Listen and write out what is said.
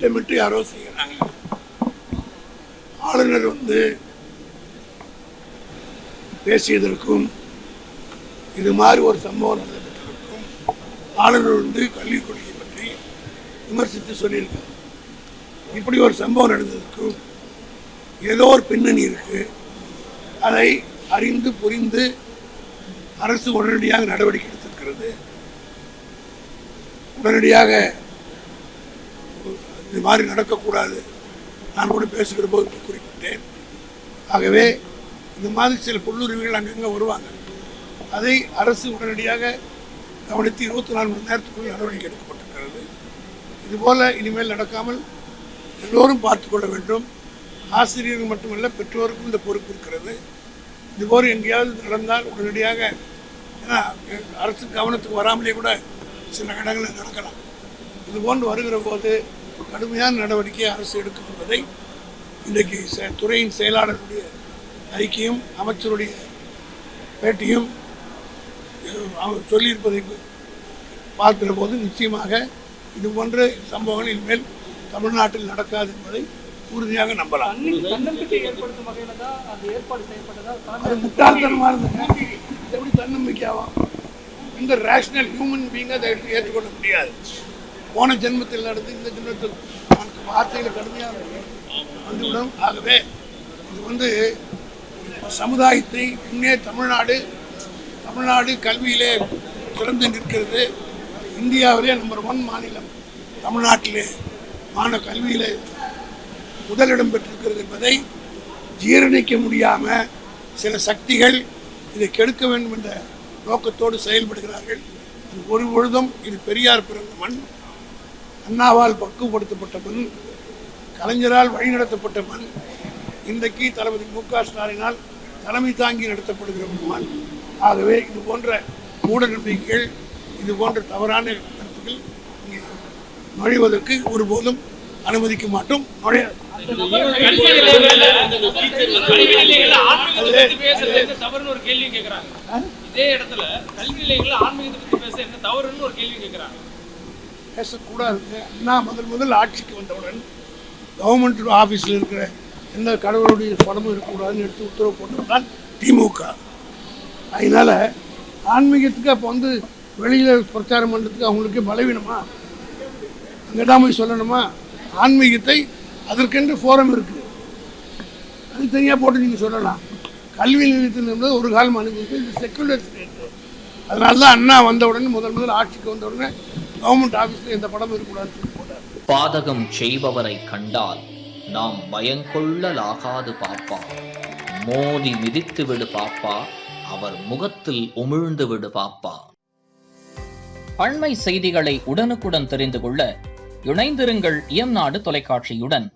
திட்டமிட்டு யாரோ செய்கிறாங்க. ஆளுநர் பேசியதற்கும் இது மாதிரி ஒரு சம்பவம் நடந்ததற்கும் ஆளுநர் கல்விக் கொள்கை பற்றி விமர்சித்து சொல்லியிருக்காங்க. இப்படி ஒரு சம்பவம் நடந்ததற்கும் ஏதோ ஒரு பின்னணி இருக்கு. அதை அறிந்து புரிந்து அரசு உடனடியாக நடவடிக்கை எடுத்திருக்கிறது. உடனடியாக இது மாதிரி நடக்கக்கூடாது. நான் கூட பேசுகிற போது குறிப்பிட்டேன். ஆகவே இந்த மாதிரி சில புல்லுரிமைகள் அங்கங்கே வருவாங்க. அதை அரசு உடனடியாக கவனித்து 24 மணி நேரத்துக்குள் நடவடிக்கை எடுக்கப்பட்டிருக்கிறது. இதுபோல் இனிமேல் நடக்காமல் எல்லோரும் பார்த்து கொள்ள வேண்டும். ஆசிரியர்கள் மட்டுமல்ல, பெற்றோருக்கும் இந்த பொறுப்பு இருக்கிறது. இதுபோல் எங்கேயாவது நடந்தால் உடனடியாக, ஏன்னா அரசு கவனத்துக்கு வராமலே கூட சில இடங்களில் நடக்கலாம். இதுபோன்று வருகிற போது கடுமையான நடவடிக்கை அரசு எடுக்கும் என்பதை இன்றைக்கு துறையின் செயலாளருடைய அறிக்கையும் அமைச்சருடைய பேட்டியும் அவர் சொல்லியிருப்பதை பார்க்கிற போது நிச்சயமாக இது போன்ற சம்பவங்கள் இனிமேல் தமிழ்நாட்டில் நடக்காது என்பதை உறுதியாக நம்பலாம். அது முட்டாள்தனமாக இருந்தது. எப்படி தன்னம்பிக்கையாகும்? இந்த ரேஷனல் ஹியூமன் பீங்கை அதை ஏற்றுக்கொள்ள முடியாது. போன ஜென்மத்தில் நடந்து இந்த ஜென்மத்தில் வார்த்தைகள் கடுமையாக வந்துவிடும். ஆகவே இது சமுதாயத்தை முன்னே தமிழ்நாடு கல்வியிலே சிறந்து நிற்கிறது. இந்தியாவிலே நம்பர் 1 மாநிலம் தமிழ்நாட்டிலே கல்வியிலே முதலிடம் பெற்றிருக்கிறது என்பதை ஜீரணிக்க முடியாமல் சில சக்திகள் இதை கெடுக்க வேண்டும் என்ற நோக்கத்தோடு செயல்படுகிறார்கள். ஒரு பொழுதும் இது பெரியார் பிறந்த மண், அண்ணாவால் பக்குவப்படுத்தப்பட்ட மண், கலைஞரால் வழிநடத்தப்பட்ட மண், இன்றைக்கு தளபதி மு.க. ஸ்டாலினால் தலைமை தாங்கி நடத்தப்படுகிற மண். ஆகவே இது போன்ற மூட நம்பிக்கைகள், இது போன்ற தவறான கருத்துக்கள் இங்கே நுழைவதற்கு ஒருபோதும் அனுமதிக்க மாட்டோம். நுழையாது. பேசக்கூடாது. அண்ணா முதல் ஆட்சிக்கு வந்தவுடன் கவர்மெண்ட் ஆஃபீஸில் இருக்கிற எந்த கடவுளுடைய படமும் இருக்கக்கூடாதுன்னு எடுத்து உத்தரவு போட்டதுதான் திமுக. அதனால ஆன்மீகத்துக்கு அப்போ வெளியில் பிரச்சாரம் பண்ணுறதுக்கு அவங்களுக்கு பலவீனமா? அங்கே தான் போய் சொல்லணுமா? ஆன்மீகத்தை அதற்கென்று ஃபோரம் இருக்குது, அது தனியாக போட்டு நீங்கள் சொல்லலாம். கல்வி நிலையத்தில் இருந்தது ஒரு காலம் அனுமதிக்கு, இது செக்குலர் ஸ்டேட்டு. அதனால தான் அண்ணா வந்தவுடனே முதல் ஆட்சிக்கு வந்தவுடனே கவர்மெண்ட் ஆஃபீஸில் எந்த படமும் இருக்கக்கூடாதுன்னு சொல்லி போட்டார். பாதகம் செய்பவரை கண்டால் நாம் பயங்கொள்ளலாகாது பாப்பா, மோதி மிதித்து விடு பாப்பா, அவர் முகத்தில் உமிழ்ந்து விடு பாப்பா. அண்மை செய்திகளை உடனுக்குடன் தெரிந்து கொள்ள இணைந்திருங்கள் இயம்நாடு தொலைக்காட்சியுடன்.